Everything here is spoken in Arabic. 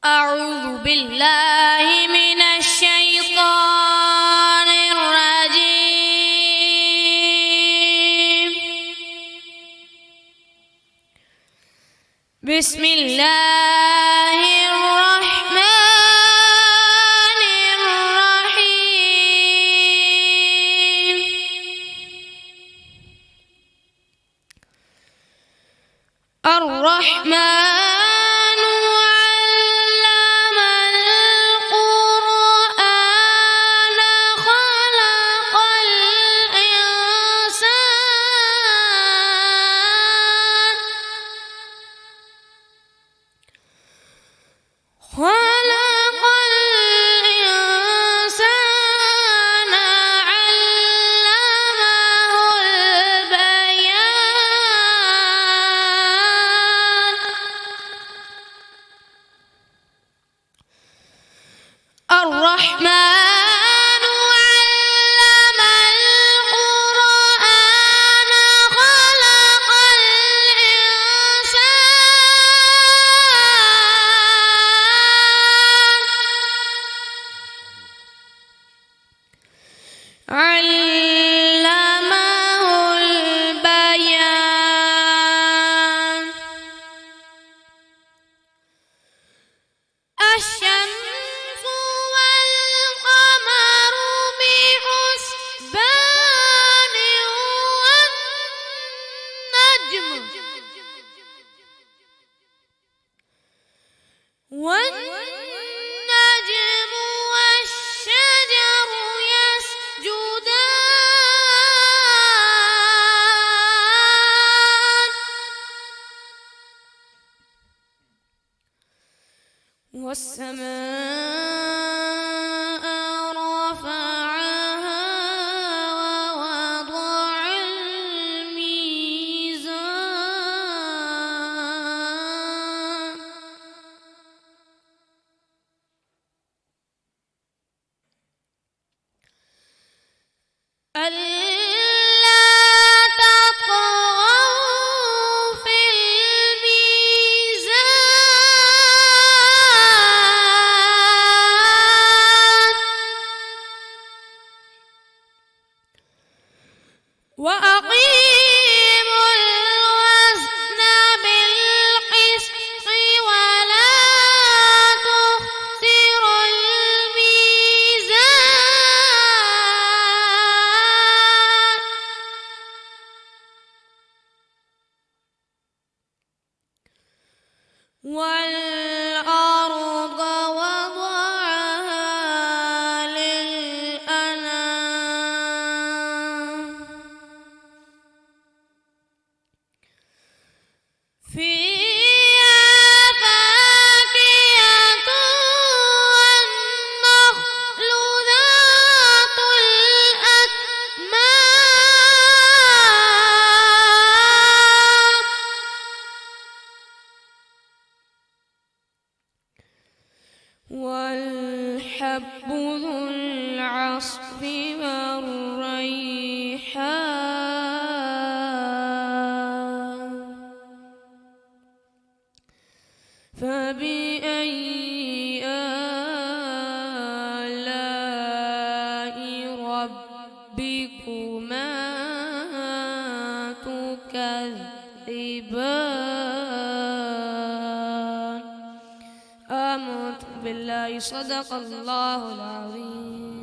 أعوذ بالله من الشيطان الرجيم. بسم الله الرحمن الرحيم. الرحمن خلق الإنسان علمه البيان. الرحمن علمه البيان. الشمس والقمر بحسبان والنجم والشجر يسجدان. والسماء رفعها ووضع الميزان. ألا تطغوا في الميزان وأقيموا الوزن بالقسط ولا تخسروا الميزان. والأرض وضعها للأنام فيها فاكهة والنخل ذات الأكمام والحب ذو العصف والريحان. فبأي آلاء ربكما تكذبان. آمنت بالله. صدق الله العظيم.